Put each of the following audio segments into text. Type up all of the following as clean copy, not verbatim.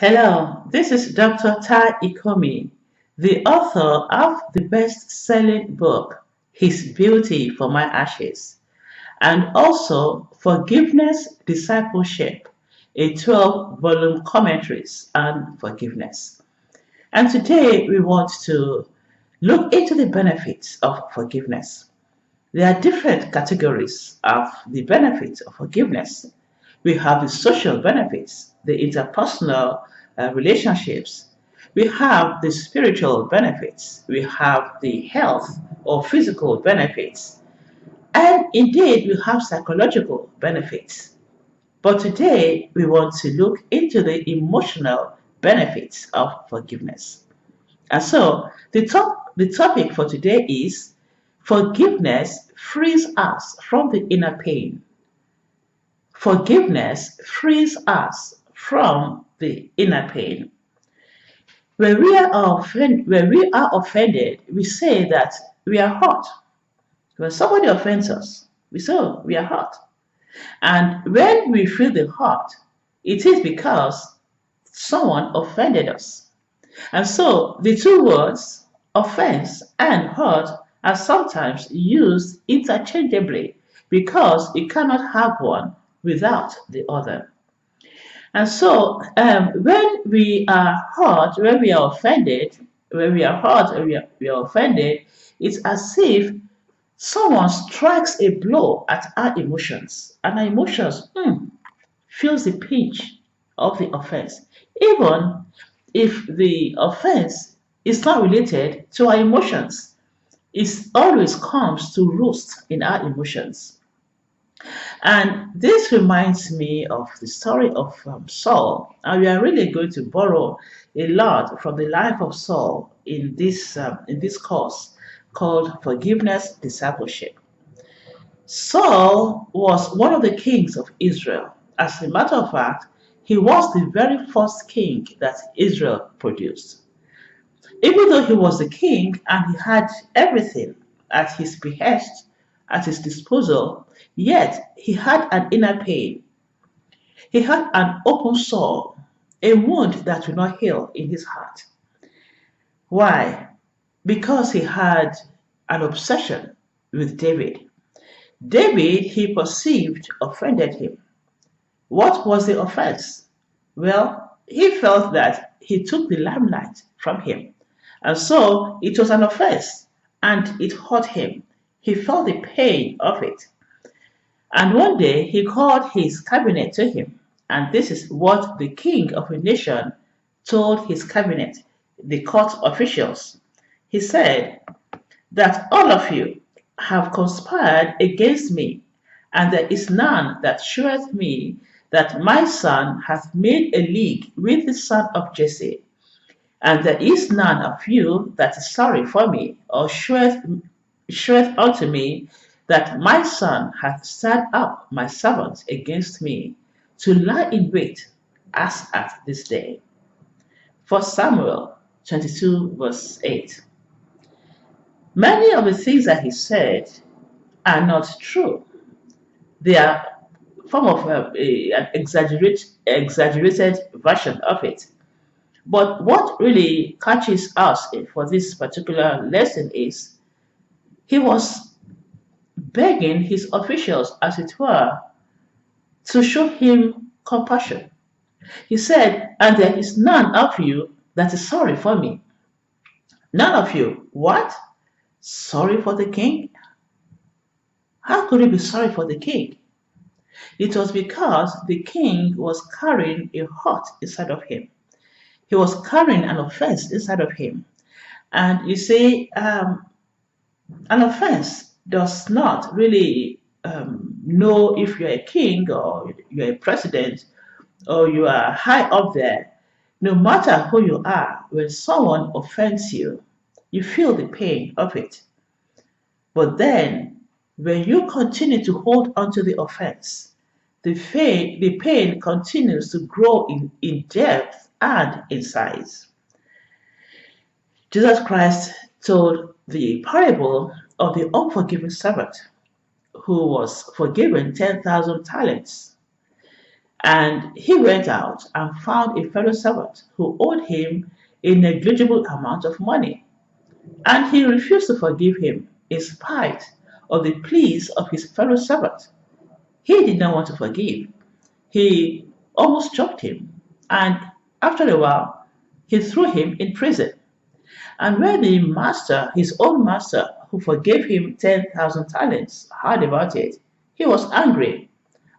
Hello, this is Dr. Tai Ikomi, the author of the best-selling book, His Beauty for My Ashes, and also Forgiveness Discipleship, a 12-volume commentaries on forgiveness. And today we want to look into the benefits of forgiveness. There are different categories of the benefits of forgiveness. We have the social benefits, the interpersonal relationships. We have the spiritual benefits. We have the health or physical benefits. And indeed, we have psychological benefits. But today, we want to look into the emotional benefits of forgiveness. And so, the topic for today is forgiveness frees us from the inner pain. Forgiveness frees us from the inner pain. When we are offended, we say that we are hurt. When somebody offends us, we say, oh, we are hurt. And when we feel the hurt, it is because someone offended us. And so the two words, offense and hurt, are sometimes used interchangeably because you cannot have one without the other. And so when we are hurt, when we are offended, when we are hurt and we are offended, it's as if someone strikes a blow at our emotions, and our emotions feels the pinch of the offense, even if the offense is not related to our emotions. It always comes to roost in our emotions. And this reminds me of the story of Saul. And we are really going to borrow a lot from the life of Saul in this course called Forgiveness Discipleship. Saul was one of the kings of Israel. As a matter of fact, he was the very first king that Israel produced. Even though he was the king and he had everything at his behest, at his disposal, yet he had an inner pain. He had an open sore, a wound that would not heal in his heart. Why? Because he had an obsession with David. David, he perceived, offended him. What was the offense? Well, he felt that he took the limelight from him. And so it was an offense and it hurt him. He felt the pain of it. And one day he called his cabinet to him. And this is what the king of a nation told his cabinet, the court officials. He said that all of you have conspired against me, and there is none that sheweth me that my son hath made a league with the son of Jesse. And there is none of you that is sorry for me, or sheweth unto me that my son hath stirred up my servants against me, to lie in wait as at this day. 1 Samuel 22, verse 8. Many of the things that he said are not true. They are form of an exaggerated version of it. But what really catches us for this particular lesson is he was begging his officials, as it were, to show him compassion. He said, and there is none of you that is sorry for me. None of you. What? Sorry for the king? How could he be sorry for the king? It was because the king was carrying a hurt inside of him. He was carrying an offense inside of him. And you see, an offense does not really know if you're a king or you're a president or you are high up there. No matter who you are, when someone offends you, you feel the pain of it. But then, when you continue to hold on to the offense, the pain continues to grow in depth and in size. Jesus Christ told the parable of the unforgiving servant who was forgiven 10,000 talents. And he went out and found a fellow servant who owed him a negligible amount of money. And he refused to forgive him in spite of the pleas of his fellow servant. He did not want to forgive. He almost choked him. And after a while, he threw him in prison. And when the master, his own master, who forgave him 10,000 talents, heard about it, he was angry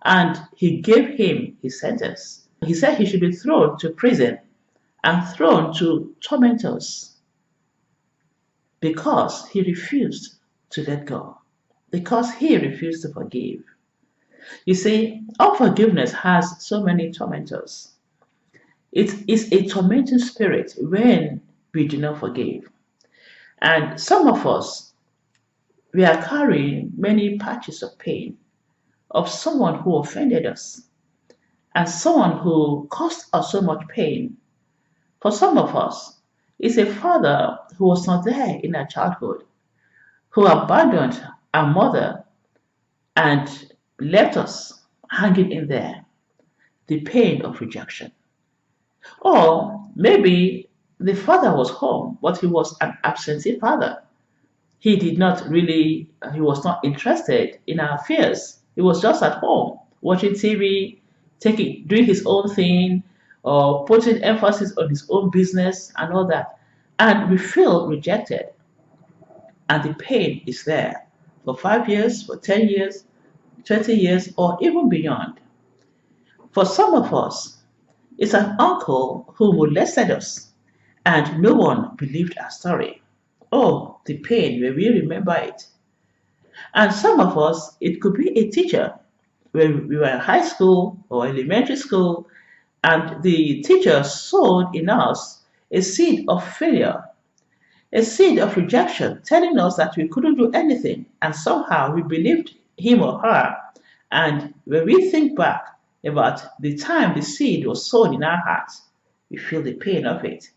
and he gave him his sentence. He said he should be thrown to prison and thrown to tormentors because he refused to let go, because he refused to forgive. You see, unforgiveness has so many tormentors. It is a tormenting spirit when we do not forgive. And some of us, we are carrying many patches of pain of someone who offended us and someone who caused us so much pain. For some of us, it's a father who was not there in our childhood, who abandoned our mother and left us hanging in there, the pain of rejection. Or maybe the father was home, but he was an absentee father. He did not really, he was not interested in our affairs. He was just at home watching TV, doing his own thing, or putting emphasis on his own business and all that. And we feel rejected, and the pain is there for 5 years, for 10 years, 20 years, or even beyond. For some of us, it's an uncle who molested us, and no one believed our story. Oh, the pain when we remember it. And some of us, it could be a teacher when we were in high school or elementary school, and the teacher sowed in us a seed of failure, a seed of rejection, telling us that we couldn't do anything, and somehow we believed him or her. And when we think back about the time the seed was sown in our hearts, we feel the pain of it.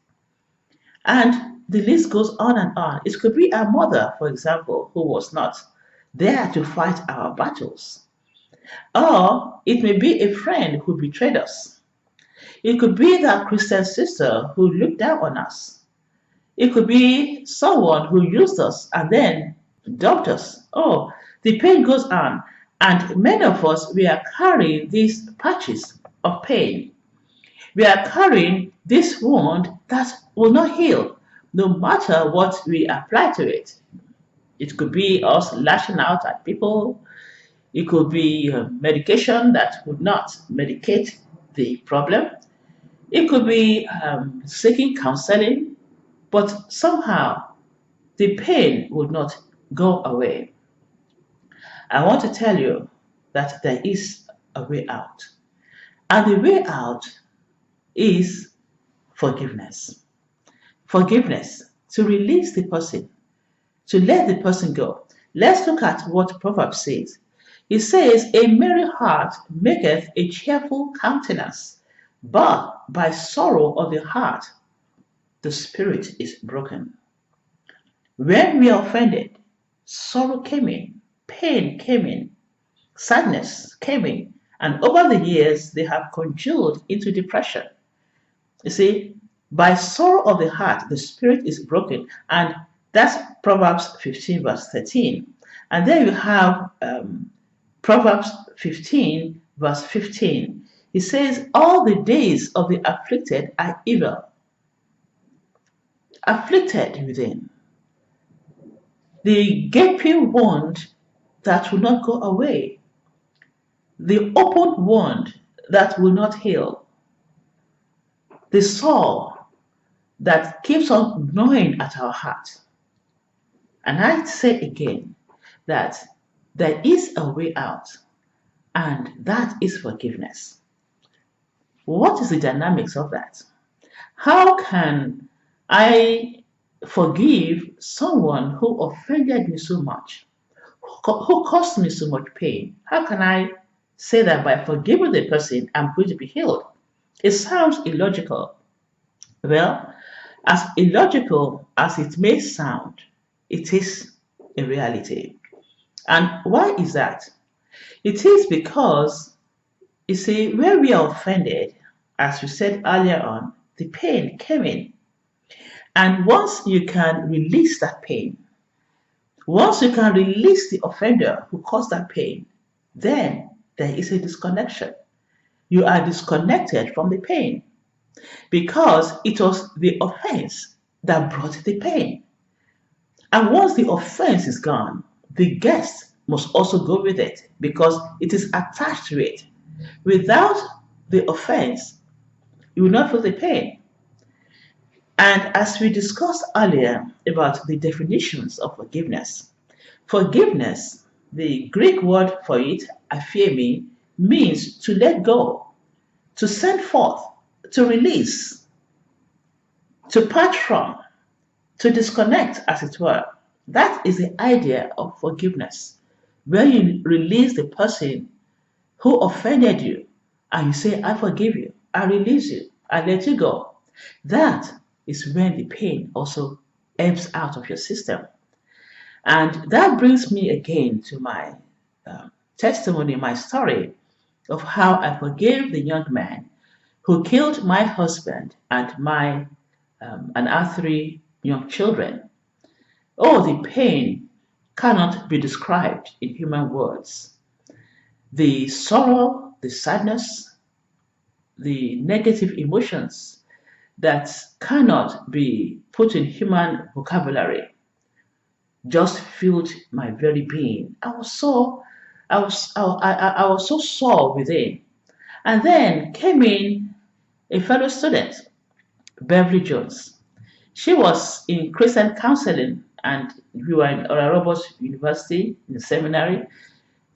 And the list goes on and on. It could be our mother, for example, who was not there to fight our battles. Or it may be a friend who betrayed us. It could be that Christian sister who looked down on us. It could be someone who used us and then dumped us. Oh, the pain goes on. And many of us, we are carrying these patches of pain. We are carrying this wound that will not heal, no matter what we apply to it. It could be us lashing out at people. It could be medication that would not medicate the problem. It could be seeking counseling, but somehow the pain would not go away. I want to tell you that there is a way out. And the way out is forgiveness. Forgiveness, to release the person, to let the person go. Let's look at what Proverbs says. It says, a merry heart maketh a cheerful countenance, but by sorrow of the heart the spirit is broken. When we are offended, sorrow came in, pain came in, sadness came in, and over the years they have congealed into depression. You see, by sorrow of the heart, the spirit is broken. And that's Proverbs 15, verse 13. And then you have Proverbs 15, verse 15. It says, all the days of the afflicted are evil, afflicted within. The gaping wound that will not go away, the open wound that will not heal, the sore that keeps on gnawing at our heart. And I say again that there is a way out, and that is forgiveness. What is the dynamics of that? How can I forgive someone who offended me so much, who caused me so much pain? How can I say that by forgiving the person, I'm going to be healed? It sounds illogical. Well, as illogical as it may sound, it is a reality. And why is that? It is because You see, when we are offended, as we said earlier on, the pain came in. And once you can release that pain, once you can release the offender who caused that pain, then there is a disconnection. You are disconnected from the pain because it was the offense that brought the pain. And once the offense is gone, the guest must also go with it because it is attached to it. Without the offense, you will not feel the pain. And as we discussed earlier about the definitions of forgiveness, forgiveness, the Greek word for it, aphiemi, means to let go, to send forth, to release, to part from, to disconnect, as it were. That is the idea of forgiveness, where you release the person who offended you and you say, I forgive you, I release you, I let you go. That is when the pain also ebbs out of your system. And that brings me again to my testimony, my story of how I forgave the young man who killed my husband and my and our three young children. Oh, the pain cannot be described in human words. The sorrow, the sadness, the negative emotions that cannot be put in human vocabulary just filled my very being. I was so sore within. And then came in a fellow student, Beverly Jones. She was in Christian counseling, and we were in Oral University in the seminary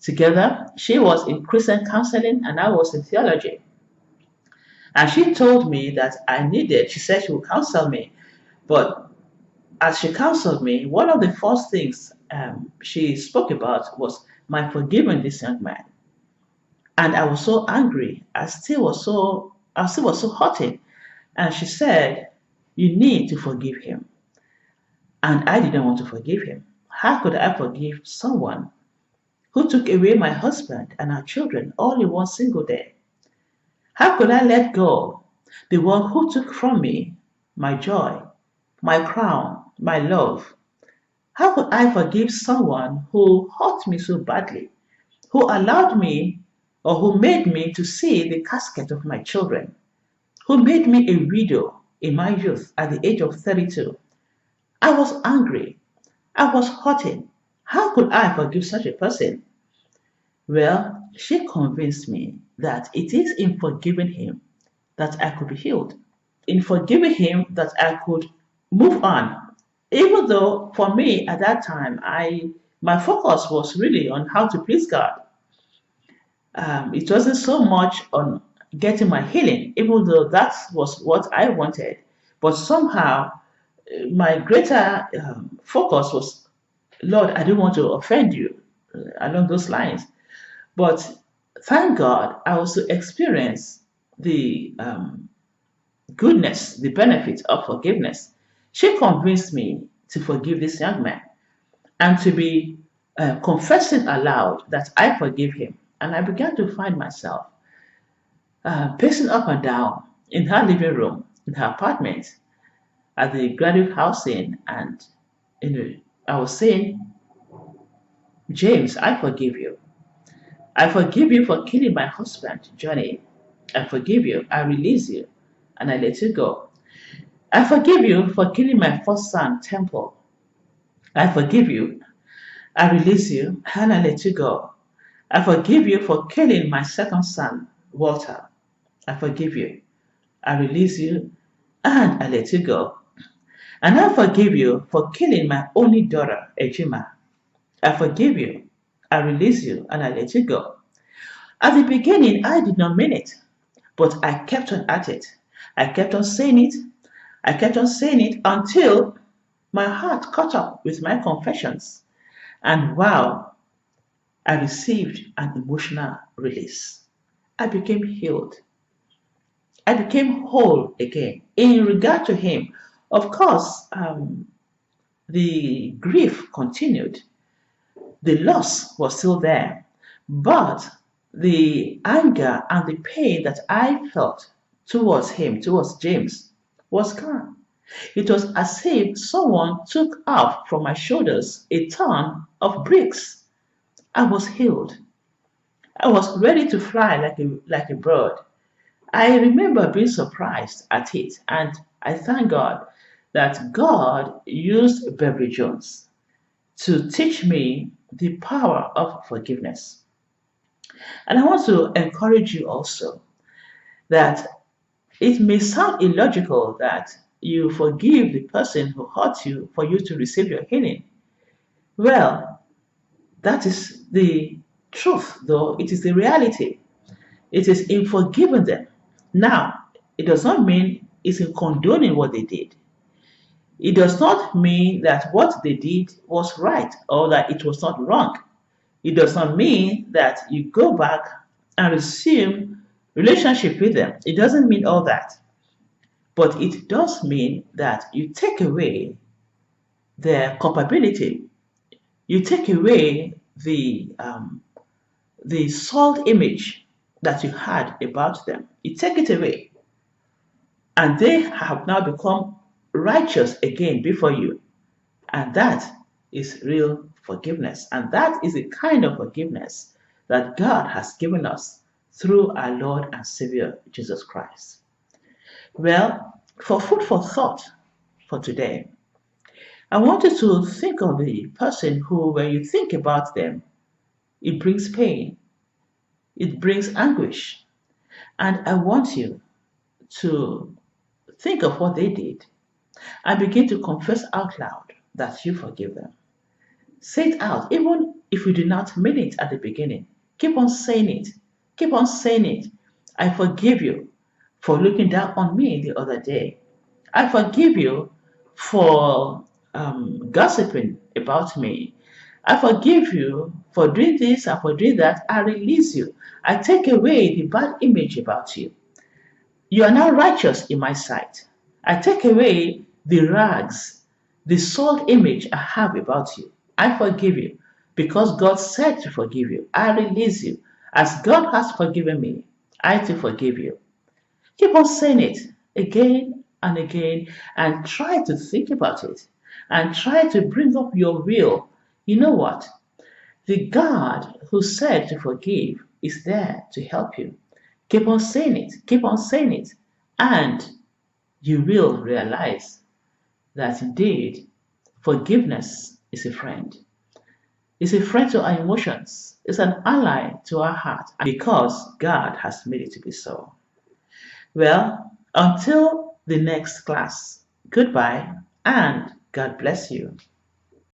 together. She was in Christian counseling, and I was in theology. And she told me that she said she would counsel me, but as she counseled me, one of the first things she spoke about was my forgiving this young man. And I was so angry. I still was so hurting. And she said, you need to forgive him. And I didn't want to forgive him. How could I forgive someone who took away my husband and our children all in one single day? How could I let go the one who took from me my joy, my crown, my love? How could I forgive someone who hurt me so badly, who allowed me or who made me to see the casket of my children, who made me a widow in my youth at the age of 32? I was angry. I was hurting. How could I forgive such a person? Well, she convinced me that it is in forgiving him that I could be healed, in forgiving him that I could move on. Even though for me at that time, my focus was really on how to please God. It wasn't so much on getting my healing, even though that was what I wanted. But somehow, my greater focus was, Lord, I didn't want to offend you along those lines. But thank God, I also experienced the goodness, the benefit of forgiveness. She convinced me to forgive this young man and to be confessing aloud that I forgive him. And I began to find myself pacing up and down in her living room, in her apartment, at the graduate housing, and I was saying, James, I forgive you. I forgive you for killing my husband, Johnny. I forgive you. I release you, and I let you go. I forgive you for killing my first son, Temple. I forgive you. I release you, and I let you go. I forgive you for killing my second son, Walter. I forgive you. I release you, and I let you go. And I forgive you for killing my only daughter, Ejima. I forgive you. I release you, and I let you go. At the beginning, I did not mean it, but I kept on at it. I kept on saying it. I kept on saying it until my heart caught up with my confessions. And wow, I received an emotional release. I became healed. I became whole again in regard to him. Of course, the grief continued. The loss was still there. But the anger and the pain that I felt towards him, towards James, was gone. It was as if someone took off from my shoulders a ton of bricks. I was healed. I was ready to fly like a bird. I remember being surprised at it, and I thank God that God used Beverly Jones to teach me the power of forgiveness. And I want to encourage you also that it may sound illogical that you forgive the person who hurt you for you to receive your healing. Well, that is the truth, though. It is the reality. It is in forgiving them. Now, it does not mean it's in condoning what they did. It does not mean that what they did was right or that it was not wrong. It does not mean that you go back and resume relationship with them. It doesn't mean all that. But it does mean that you take away their culpability. You take away the sold image that you had about them. You take it away, and they have now become righteous again before you. And that is real forgiveness. And that is the kind of forgiveness that God has given us through our Lord and Savior Jesus Christ. Well, for food for thought for today, I want you to think of the person who, when you think about them, it brings pain, it brings anguish. And I want you to think of what they did and begin to confess out loud that you forgive them. Say it out, even if you do not mean it at the beginning. Keep on saying it. Keep on saying it. I forgive you for looking down on me the other day. I forgive you for gossiping about me. I forgive you for doing this and for doing that. I release you. I take away the bad image about you. You are now righteous in my sight. I take away the rags, the soiled image I have about you. I forgive you because God said to forgive you. I release you. As God has forgiven me, I too forgive you. Keep on saying it again and again and try to think about it and try to bring up your will. You know what? The God who said to forgive is there to help you. Keep on saying it, keep on saying it, and you will realize that indeed forgiveness is a friend. It's a friend to our emotions, it's an ally to our heart because God has made it to be so. Well, until the next class, goodbye and God bless you.